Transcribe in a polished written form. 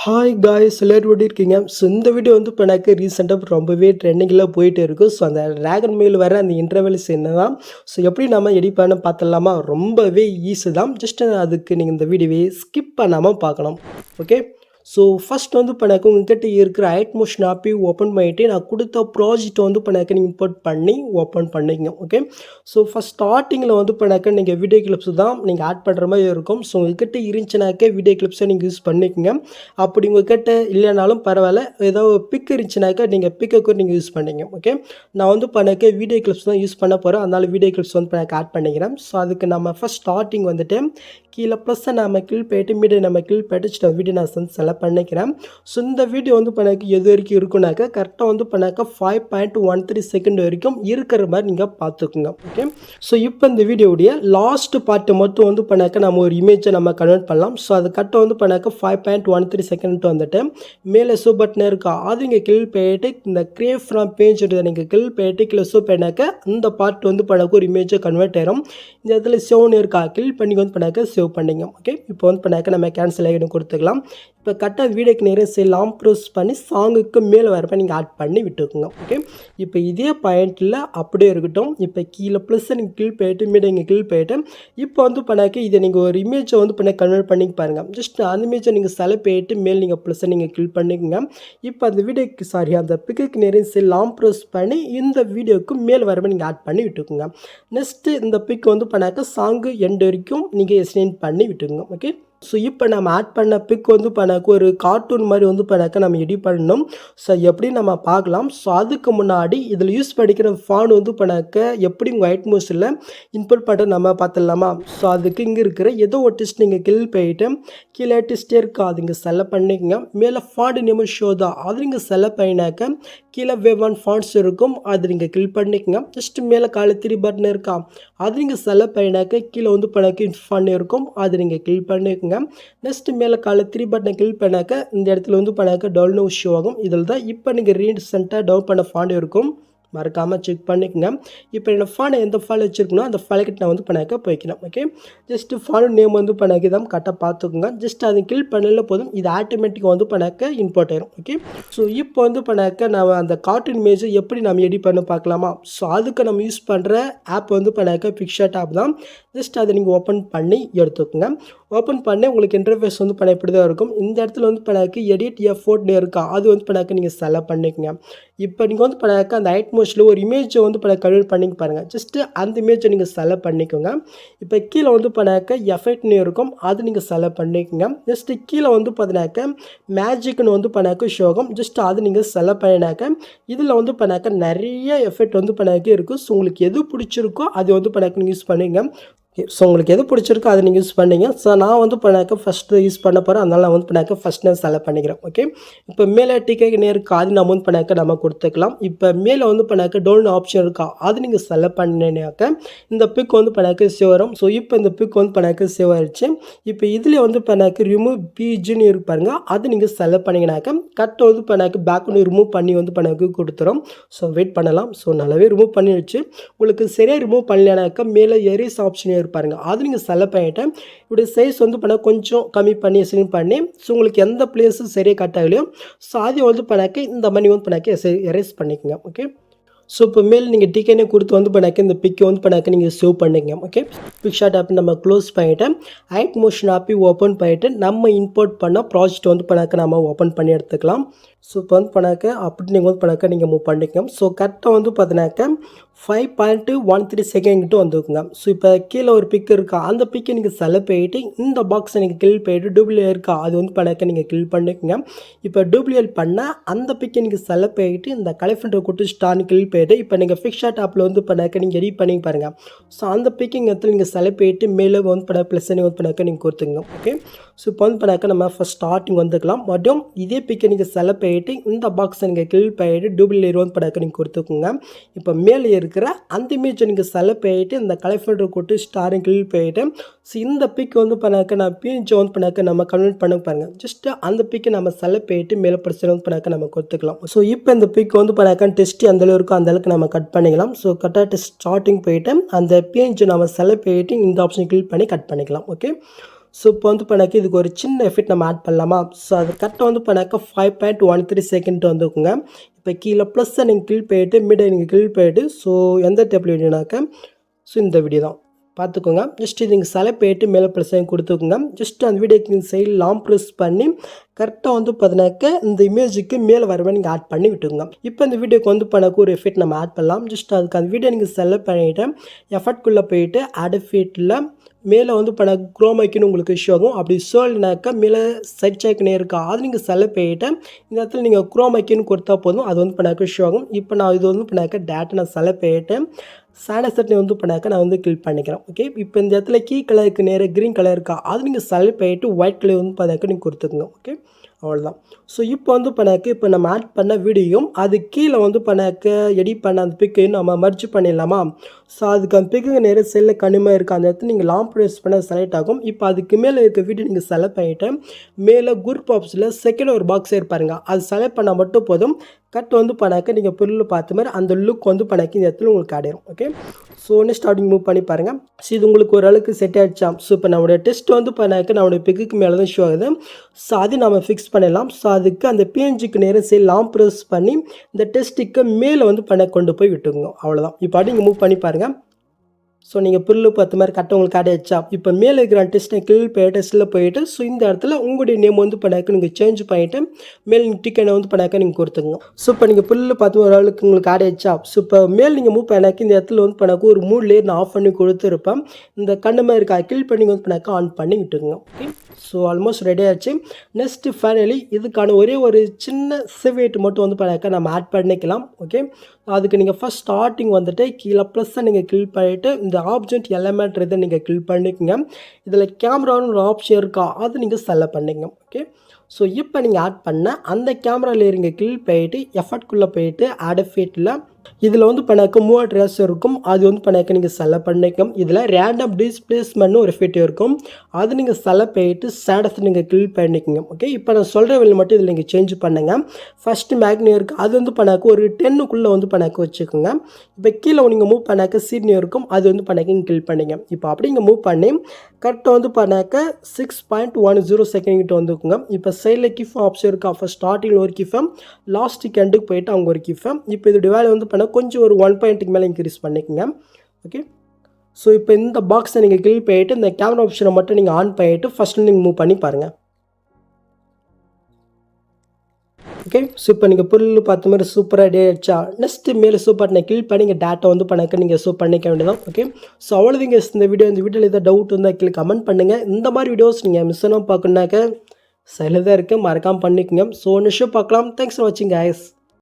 Hi guys எல்லாரும் எப்படி இருக்கீங்க? ஸோ இந்த வீடியோ வந்து இப்போ எனக்கு ரீசெண்டாக ரொம்பவே ட்ரெண்டிங்கில் போயிட்டு இருக்குது. ஸோ அந்த ட்ராகன் மெயில் வர அந்த இன்டர்வெல்ஸ் என்ன தான், ஸோ எப்படி நம்ம எடிட் பண்ண பார்த்துடலாமா? ரொம்பவே ஈஸி தான். ஜஸ்ட் அதுக்கு நீங்கள் இந்த வீடியோவை ஸ்கிப் பண்ணாமல் பார்க்கணும். ஓகே, ஸோ ஃபஸ்ட் வந்து இப்போ எனக்கு உங்ககிட்ட இருக்கிற ஐட்மோஷன் ஆப்பை ஓப்பன் பண்ணிவிட்டு நான் கொடுத்த ப்ராஜெக்ட் வந்து இப்போ எனக்கு நீங்கள் இம்போர்ட் பண்ணி ஓப்பன் பண்ணிக்கங்க. ஓகே, ஸோ ஃபஸ்ட் ஸ்டார்டிங்கில் வந்து இப்போ எனக்கு நீங்கள் வீடியோ கிளிப்ஸ் தான் நீங்கள் ஆட் பண்ணுற மாதிரி இருக்கும். ஸோ உங்ககிட்ட இருந்துச்சுனாக்கே வீடியோ கிளிப்ஸை நீங்கள் யூஸ் பண்ணிக்கோங்க. அப்படி உங்ககிட்ட இல்லைனாலும் பரவாயில்ல, ஏதோ பிக் இருந்துச்சுனாக்கா நீங்கள் பிக்கை கூட நீங்கள் யூஸ் பண்ணிங்க. ஓகே, நான் வந்து இப்போ எனக்கு வீடியோ கிளிப்ஸ் தான் யூஸ் பண்ண போகிறேன். அதனால் வீடியோ கிளிப்ஸ் வந்து இப்போ எனக்கு ஆட் பண்ணிக்கிறேன். ஸோ அதுக்கு நம்ம ஃபஸ்ட் ஸ்டார்டிங் வந்துட்டு கீழே ப்ளஸ்ஸை நம்ம கிளிக் போயிட்டு மீடியோ நம்ம கிளிக் போயிட்டு வீடியோ நான் வந்து செலக்ட் பண்ணிக்கிறேன். ஸோ இந்த வீடியோ வந்து இப்போ எனக்கு எது வரைக்கும் இருக்குனாக்கா கரெக்டாக வந்து இப்போ எனக்கு 5.13 செகண்ட் வரைக்கும் இருக்கிற மாதிரி நீங்கள் பார்த்துக்குங்க. ஓகே, ஸோ இப்போ இந்த வீடியோடைய லாஸ்ட் பார்ட்டு மட்டும் வந்து இப்போ எனக்கு நம்ம ஒரு இமேஜை நம்ம கன்வெர்ட் பண்ணலாம். ஸோ அது கரெக்டாக வந்து இப்போ எனக்கு 5.13 செகண்ட் வந்துட்டு மேலே சூ பட்டன் இருக்கா, அது இங்கே கிளிக் போயிட்டு இந்த கிரியேட் ஃப்ரம் பேஜ் நீங்கள் கிளிக் போயிட்டு கீழே சூ பண்ணாக்க இந்த பார்ட் வந்து இப்போ எனக்கு ஒரு இமேஜை கன்வெர்ட் ஆயிரும். இந்த இடத்துல சேவ்னு இருக்கா, கிளிக் பண்ணி வந்து பண்ணாக்க சேவ் பண்ணிங்க. ஓகே, இப்போ வந்து பண்ணாக்க நம்ம கேன்சல் ஆகிடும் கொடுத்துக்கலாம். இப்போ கரெக்டாக வீடியோக்கு நேரம் செய்யலாம் ப்ரெஸ் பண்ணி சாங்குக்கு மேலே வரப்போ நீங்கள் ஆட் பண்ணி விட்டுக்குங்க. ஓகே, இப்போ இதே பாயிண்டில் அப்படியே இருக்கட்டும். இப்போ கீழே ப்ளஸ் நீங்கள் கிளிக் போயிட்டு மீடியோ இங்கே கிளிக் போயிட்டு இப்போ வந்து பண்ணாக்க இதை நீங்கள் ஒரு இமேஜை வந்து பண்ண கன்வெர்ட் பண்ணி பாருங்கள். ஜஸ்ட் அந்த இமேஜை நீங்கள் செலக்ட் போயிட்டு மேலே நீங்கள் ப்ளஸ்ஸை நீங்கள் கிளிக் பண்ணிக்கோங்க. இப்போ அந்த வீடியோக்கு அந்த பிக்குக்கு நேரம் செய்யலாம் ப்ரெஸ் பண்ணி இந்த வீடியோக்கு மேலே வரப்போ நீங்கள் ஆட் பண்ணி விட்டுக்குங்க. நெக்ஸ்ட்டு இந்த பிக் வந்து பண்ணாக்க சாங்கு எண்டு வரைக்கும் நீங்கள் எக்ஸ்டெண்ட் பண்ணி விட்டுக்குங்க. ஓகே, ஸோ இப்போ நம்ம ஆட் பண்ண பிக் வந்து பண்ணாக்க ஒரு கார்ட்டூன் மாதிரி வந்து பண்ணாக்க நம்ம எடிட் பண்ணணும். ஸோ எப்படி நம்ம பார்க்கலாம். ஸோ அதுக்கு முன்னாடி இதில் யூஸ் பண்ணிக்கிற ஃபாண்ட் வந்து பண்ணாக்க எப்படி உங்கள் ஐட்மோஸில் இன்புட் பண்ணுற நம்ம பார்த்துடலாமா? ஸோ அதுக்கு இங்கே இருக்கிற ஏதோ ஒரு டெஸ்ட் நீங்கள் கிளிக் போயிட்டு கீழே டெஸ்ட்டே இருக்கா, அது இங்கே செலக்ட் பண்ணிக்கங்க. மேலே ஃபாண்ட் நேம் ஷோ தான், அது நீங்கள் செலக்ட் பண்ணினாக்க கீழே வேவ் ஃபாண்ட்ஸ் இருக்கும், அது நீங்கள் கிளிக் பண்ணிக்கங்க. ஜஸ்ட் மேலே காலை 3 பட்டன் இருக்கா, அது நீங்கள் செலக்ட் பண்ணினாக்க கீழே வந்து பண்ணாக்க ஃபாண்ட் இருக்கும், அது நீங்கள் கிளிக் பண்ணிக்கங்க. நெக்ஸ்ட் மேலே காலை 3 பட்டனை கிளிக் பண்ணாக்க இந்த இடத்துல வந்து பண்ணாக்க டவுன்லோட் ஷோ ஆகும். இதில் தான் இப்போ நீங்கள் ரீசெண்டாக டவுன் பண்ண ஃபாண்ட் இருக்கும், மறக்காமல் செக் பண்ணிக்கங்க. இப்போ என்னோட ஃபாண்ட் எந்த ஃபால் வச்சுருக்கணும் அந்த ஃபாலுக்கிட்ட நான் வந்து பண்ணாக்க போய்க்கணும். ஓகே, ஜஸ்ட்டு ஃபாண்ட் நேம் வந்து பண்ணாக்க தான் கரெக்டாக பார்த்துக்கோங்க. ஜஸ்ட் அதை கிளிக் பண்ணல போதும், இது ஆட்டோமேட்டிக்காக வந்து பண்ணாக்க இம்போர்ட் ஆயிரும். ஓகே, ஸோ இப்போ வந்து பண்ணாக்க நம்ம அந்த கார்ட்டூன் இமேஜை எப்படி நம்ம எடிட் பண்ண பார்க்கலாமா? ஸோ அதுக்கு நம்ம யூஸ் பண்ணுற ஆப் வந்து பண்ணாக்க பிக்ஷாட் ஆப் தான். ஜஸ்ட் அதை நீங்கள் ஓப்பன் பண்ணி எடுத்துக்கோங்க. ஓப்பன் பண்ணி உங்களுக்கு இன்டர்ஃபேஸ் வந்து பண்ண இப்படி தான் இருக்கும். இந்த இடத்துல வந்து பண்ணாக்க எடிட் எஃபோர்ட்னு இருக்கா, அது வந்து பண்ணாக்க நீங்கள் செலக்ட் பண்ணிக்கோங்க. இப்போ நீங்கள் வந்து பண்ணாக்க அந்த ஐட்மோஸில் ஒரு இமேஜை வந்து பண்ண கன்வெர்ட் பண்ணி பாருங்கள். ஜஸ்ட்டு அந்த இமேஜை நீங்கள் செலக்ட் பண்ணிக்கோங்க. இப்போ கீழே வந்து பண்ணாக்க எஃபெக்ட்னு இருக்கும், அது நீங்கள் செலக்ட் பண்ணிக்கோங்க. ஜஸ்ட்டு கீழே வந்து பார்த்தீங்கன்னாக்க மேஜிக்னு வந்து பண்ணாக்க ஷோகம், ஜஸ்ட் அது நீங்கள் செலக்ட் பண்ணினாக்க இதில் வந்து பண்ணாக்க நிறைய எஃபெக்ட் வந்து பண்ணாக்க இருக்குது. ஸோ உங்களுக்கு எது பிடிச்சிருக்கோ அது வந்து பண்ணாக்க நீங்கள் யூஸ் பண்ணிங்க. ஸோ உங்களுக்கு எது பிடிச்சிருக்கோ அதை நீங்கள் யூஸ் பண்ணிங்க. ஸோ நான் வந்து பண்ணாக்க ஃபஸ்ட்டு யூஸ் பண்ண போகிறேன், அதனால் நான் வந்து பண்ணாக்க ஃபஸ்ட் நான் செலக்ட் பண்ணிக்கிறேன். ஓகே, இப்போ மேலே டிக்கெட் நேருக்கு அது நம்ம வந்து பண்ணாக்க நம்ம கொடுத்துக்கலாம். இப்போ மேலே வந்து பண்ணாக்க டவுன் ஆப்ஷன் இருக்கா, அது நீங்கள் செலக்ட் பண்ணினாக்க இந்த பிக் வந்து பண்ணாக்க சேவ் வரும். ஸோ இப்போ இந்த பிக் வந்து பண்ணாக்க சேவ் ஆயிடுச்சு. இப்போ இதுலேயே வந்து பண்ணாக்க ரிமூவ் பிஜின்னு இருப்பாருங்க, அது நீங்கள் செலக்ட் பண்ணிங்கனாக்க கரெக்டாக வந்து பண்ணாக்க பேக்னு ரிமூவ் பண்ணி வந்து பண்ணாக்க கொடுத்துரும். ஸோ வெயிட் பண்ணலாம். ஸோ நல்லாவே ரிமூவ் பண்ணிடுச்சு. உங்களுக்கு சரியாக ரிமூவ் பண்ணலனாக்கா மேலே எரேஸ் ஆப்ஷன் இருப்பாருங்க, அது நீங்கள் செலக்ட் பண்ணிவிட்டு இப்படி சைஸ் வந்து பண்ண கொஞ்சம் கம்மி பண்ணி செலக்ட் பண்ணி ஸோ உங்களுக்கு எந்த பிளேஸும் சரியாக கட் ஆகலையோ ஸோ அதை வந்து பண்ணாக்க இந்த மணி வந்து பண்ணாக்க எரேஸ் பண்ணிக்கோங்க. ஓகே, ஸோ இப்போ மேல் நீங்கள் டிக்கெட்டே கொடுத்து வந்து பண்ணாக்க இந்த பிக்கை வந்து பண்ணாக்க நீங்கள் சேவ் பண்ணிங்க. ஓகே, பிக்ஷாட் ஆப் நம்ம க்ளோஸ் பண்ணிவிட்டு ஐட்மோஷன் ஆப்பை ஓப்பன் பண்ணிவிட்டு நம்ம இம்போர்ட் பண்ண ப்ராஜெக்ட் வந்து பண்ணாக்க நம்ம ஓப்பன் பண்ணி எடுத்துக்கலாம். ஸோ இப்போ வந்து பண்ணாக்க அப்படி நீங்கள் வந்து பண்ணாக்க நீங்கள் மூவ் பண்ணிக்கோங்க. ஸோ கரெக்டாக வந்து பார்த்தீங்கன்னாக்க 5.13 செகண்ட் வந்துக்குங்க. ஸோ இப்போ கீழே ஒரு பிக் இருக்கா, அந்த பிக்கை நீங்கள் செலக்ட் பண்ணிட்டு இந்த பாக்ஸை நீங்கள் கிளிக் பண்ணிட்டு டூப்ளிகேட் இருக்கா, அது வந்து பண்ணாக்க நீங்கள் கிளிக் பண்ணிக்கோங்க. இப்போ டூப்ளிகேட் பண்ணால் அந்த பிக்கை நீங்கள் செலக்ட் பண்ணிட்டு இந்த கலெக்ஷன் கொடுத்து ஸ்டார்னு கிளிக் பண்ணிட்டு இப்போ நீங்கள் பிக்ஷாட் ஆப்பில் வந்து பண்ணாக்க நீங்கள் எடிட் பண்ணி பாருங்கள். ஸோ அந்த பிக்கிங் இடத்துல நீங்கள் செலக்ட் பண்ணிட்டு மேலே வந்து பண்ண ப்ளஸ் வந்து பண்ணாக்க நீங்கள் கொடுத்துங்க. ஓகே, ஸோ இப்போ வந்து பண்ணாக்க நம்ம ஃபஸ்ட் ஸ்டார்டிங் வந்துக்கலாம். மற்றும் இதே பிக்கை நீங்கள் செலக்ட் பண்ணிட்டு இந்த பாக்ஸை நீங்கள் கிளிக் பண்ணிட்டு டூப்ளிகேட் வந்து பண்ணாக்க நீங்கள் கொடுத்துக்கோங்க. இப்போ மேலே இருக்கிற அந்த இமேஜை நீங்கள் செலக்ட் பண்ணிட்டு இந்த கலெக்ஷன் கொடுத்து ஸ்டாரிங் கிளிக் பண்ணிட்டு ஸோ இந்த பிக் வந்து பண்ணாக்க நான் பிஞ்சை வந்து பண்ணாக்க நம்ம கன்வெர்ட் பண்ண பாருங்கள். ஜஸ்ட் அந்த பிக்கை நம்ம செலக்ட் பண்ணிட்டு மேலே பிரச்சனை வந்து பண்ணாக்க நம்ம கொடுத்துக்கலாம். ஸோ இப்போ இந்த பிக் வந்து பண்ணாக்க டெஸ்ட் அந்த அளவு இருக்கும், அந்த அளவுக்கு நம்ம கட் பண்ணிக்கலாம். ஸோ கரெக்டாக டெஸ்ட் ஸ்டார்டிங் போயிட்டு அந்த பிஞ்சை நம்ம செலக்ட் பண்ணிட்டு இந்த ஆப்ஷன் கிளிக் பண்ணி கட் பண்ணிக்கலாம். ஓகே, ஸோ இப்போ வந்து பண்ணாக்க இதுக்கு ஒரு சின்ன எஃபெக்ட் நம்ம ஆட் பண்ணலாமா? ஸோ அது கரெக்டாக வந்து பண்ணாக்க 5.13 செகண்ட் வந்துக்குங்க. இப்போ கீழே ப்ளஸ்ஸை நீங்கள் கிளிக் பண்ணிவிட்டு மிடை நீங்கள் கிளிக் பண்ணிவிட்டு ஸோ எந்த டைப்பில் வீடியோனாக்க ஸோ இந்த வீடியோ தான் பார்த்துக்கோங்க. ஜஸ்ட் இது நீங்கள் செலக்ட் பண்ணிட்டு மேலே ப்ளஸ் கொடுத்துக்கோங்க. ஜஸ்ட் அந்த வீடியோக்கு நீங்கள் சைடு லாங் ப்ரெஸ் பண்ணி கரெக்டாக வந்து பார்த்தீங்கன்னாக்க இந்த இமேஜுக்கு மேலே வரவே நீங்கள் ஆட் பண்ணி விட்டுங்க. இப்போ இந்த வீடியோக்கு வந்து பண்ணாக்க ஒரு எஃபெக்ட் நம்ம ஆட் பண்ணலாம். ஜஸ்ட் அதுக்கு அந்த வீடியோ நீங்கள் செலக்ட் பண்ணிவிட்டு எஃபெக்ட்குள்ளே போயிட்டு ஆட் எஃபெக்ட்டில் மேலே வந்து பண்ண குரோமைக்குன்னு உங்களுக்கு இஷ்யூ ஆகும். அப்படி சொல்லனாக்கா மேலே சைட் சேக்குனே இருக்கா அது நீங்கள் செலக்ட் பண்ணிவிட்டு இந்த இடத்துல நீங்கள் குரோமைக்குன்னு கொடுத்தா போதும். அது வந்து பண்ணாக்க இஷ்யூ ஆகும். இப்போ நான் இது வந்து பண்ணாக்க டேட்டா நான் செலக்ட் பண்ணிவிட்டு சானசெட் வந்து பண்ணாக்க நான் வந்து கிளிக் பண்ணிக்கிறேன். ஓகே, இப்போ இந்த இடத்துல கீ கலருக்கு நேராக க்ரீன் கலர் இருக்கா அது நீங்கள் செலக்ட் பண்ணிவிட்டு ஒயிட் கலர் வந்து பண்ணாக்க நீங்கள் கொடுத்துக்குங்க. ஓகே, அவ்வளோதான். ஸோ இப்போ வந்து பண்ணாக்க இப்போ நம்ம ஆட் பண்ண வீடியோயும் அது கீழே வந்து பண்ணாக்க எடிட் பண்ண அந்த பிக்கையும் நம்ம மர்ஜ் பண்ணிடலாமா? ஸோ அதுக்கு அந்த பிக்கு நேராக செல்லில் கனிமாக இருக்குது அந்த இடத்துல நீங்கள் லாங் ப்ரெஸ் பண்ண செலக்ட் ஆகும். இப்போ அதுக்கு மேலே இருக்க வீடியோ நீங்கள் செலக்ட் பண்ணிவிட்டு மேலே குரூப் ஆப்ஸில் செகண்ட் ஒரு பாக்ஸ் இருப்பாருங்க அது செலக்ட் பண்ணால் மட்டும் போதும். கட் வந்து பண்ணாக்க நீங்கள் பொருள் பார்த்த மாதிரி அந்த லுக் வந்து பண்ணாக்க இந்த இடத்துல உங்களுக்கு ஆடிடும். ஓகே, ஸோ ஒன்று ஸ்டார்டிங் மூவ் பண்ணி பாருங்கள். ஸோ இது உங்களுக்கு ஓரளவுக்கு செட் ஆகிடுச்சா? ஸோ இப்போ நம்மளுடைய டெஸ்ட் வந்து பண்ணாக்க நம்மளுடைய பிக்கு மேலே தான் ஷோ ஆகுது. ஸோ அது நம்ம ஃபிக்ஸ் பண்ணிடலாம். ஸோ அதுக்கு அந்த பிஎன்ஜிக்கு நேரம் சரி லாங் ப்ரெஸ் பண்ணி இந்த டெஸ்ட்டுக்கு மேலே வந்து பண்ண கொண்டு போய் விட்டுங்க. அவ்வளோதான். இப்போ அப்படி நீங்கள் மூவ் பண்ணி பாருங்கள். ஸோ நீங்கள் புல்லு பார்த்த மாதிரி கரெக்டாக உங்களுக்கு ஆடிச்சா? இப்போ மேலே இருக்கிற டெஸ்ட்டை கிளிக் பண்ணி டெஸ்ட்டில் போயிட்டு ஸோ இந்த இடத்துல உங்களுடைய நேம் வந்து பண்ணாக்க நீங்கள் சேஞ்ச் பண்ணிவிட்டு மேல் நீங்கள் டிக்கெட்டை வந்து பண்ணாக்க நீங்கள் கொடுத்துங்க. ஸோ இப்போ நீங்கள் புல்லு பார்த்து ஒரு ஆளுக்கு உங்களுக்கு ஆடிச்சா? ஸோ இப்போ மேல் நீங்கள் மூவ் பண்ணாக்க இந்த இடத்துல வந்து பண்ணாக்க ஒரு 3 லேயர் நான் ஆஃப் பண்ணி கொடுத்துருப்பேன். இந்த கண்ணு மாதிரி இருக்கா கிளிக் பண்ணி வந்து பண்ணாக்க ஆன் பண்ணி விட்டுருங்க. ஓகே, ஸோ ஆல்மோஸ்ட் ரெடி ஆச்சு. நெக்ஸ்ட்டு ஃபைனலி இதுக்கான ஒரே ஒரு சின்ன சிவேட் மட்டும் வந்து பண்ணாக்க நம்ம ஆட் பண்ணிக்கலாம். ஓகே, அதுக்கு நீங்கள் ஃபஸ்ட் ஸ்டார்டிங் வந்துட்டு கீழே ப்ளஸ்ஸை நீங்கள் கிளிக் பண்ணிவிட்டு இந்த ஆப்ஜெக்ட் எலமெண்ட் இதை நீங்கள் கிளிக் பண்ணிக்கோங்க. இதில் கேமரான்னு ஒரு ஆப்ஷன் இருக்கா அது நீங்கள் செலக்ட் பண்ணிக்கங்க. ஓகே, ஸோ இப்போ நீங்கள் ஆட் பண்ண அந்த கேமராவில் இருங்க கிளிக் பண்ணிவிட்டு எஃபெக்ட்குள்ளே போயிட்டு ஆட் எஃபெக்ட்டில் இதில் வந்து பண்ணாக்க மூவ் ட்ரெஸ் இருக்கும் அது வந்து பண்ணாக்க நீங்கள் செலக்ட் பண்ணிக்கும். இதில் ரேண்டம் டிஸ்பிளேஸ்மெண்ட்னு ஒரு எஃபெக்ட் இருக்கும் அது நீங்கள் செலக்ட் பண்ணிட்டு ஸ்டேட்டஸ் நீங்கள் கிளிக் பண்ணிக்கோங்க. ஓகே, இப்போ நான் சொல்கிற வேலை மட்டும் இதில் நீங்கள் சேஞ்ச் பண்ணுங்கள். ஃபஸ்ட்டு மேக்னியோ இருக்குது அது வந்து பண்ணாக்க ஒரு 10க்குள்ளே வந்து பண்ணாக்க வச்சுக்கோங்க. இப்போ கீழே நீங்கள் மூவ் பண்ணாக்க சீனியோ இருக்கும் அது வந்து பண்ணாக்க நீங்கள் கிளிக் பண்ணிங்க. இப்போ அப்படி நீங்கள் மூவ் பண்ணி கரெக்டாக வந்து பண்ணாக்க 6.10 செகண்ட் கிட்ட வந்துக்குங்க. இப்போ சைடில் கிஃப் ஆப்ஷன் இருக்கா? ஃபஸ்ட் ஸ்டார்டிங்கில் ஒரு கிஃபம் லாஸ்ட்டுக்கு எண்டுக்கு போயிட்டு அவங்க ஒரு கிஃபம். இப்போ இது டிவைட் வந்து பண்ண கொஞ்சம் ஒரு 1 பாயிண்ட்டுக்கு மேலே இன்க்ரீஸ் பண்ணிக்கோங்க. ஓகே, ஸோ இப்போ இந்த பாக்ஸை நீங்கள் கிளிக் பண்ணிவிட்டு இந்த கேமரா ஆப்ஷனை மட்டும் நீங்கள் ஆன் பண்ணிவிட்டு ஃபஸ்ட்டு நீங்கள் மூவ் பண்ணி பாருங்கள். ஓகே, ஸோ இப்போ நீங்கள் பொருள் பார்த்த மாதிரி சூப்பராக ரெடி ஆகிடுச்சா? நெக்ஸ்ட்டு மேலே சூப்பர் நான் கிளிக் பண்ணி டேட்டா வந்து பண்ணாக்க நீங்கள் சூப் பண்ணிக்க வேண்டியதான். ஓகே, ஸோ அவ்வளோதிங்க இந்த வீடியோவில் ஏதாவது டவுட் இருந்தால் கீழே கமெண்ட் பண்ணுங்கள். இந்த மாதிரி வீடியோஸ் நீங்கள் மிஸ் பண்ணாமல் பார்க்கணுன்னாக்க சைடில் தான் இருக்குது மறக்காமல் பண்ணிக்கோங்க. ஸோ நெக்ஸ்ட் பார்க்கலாம். தேங்க்ஸ் ஃபார் வாட்சிங் கைஸ்.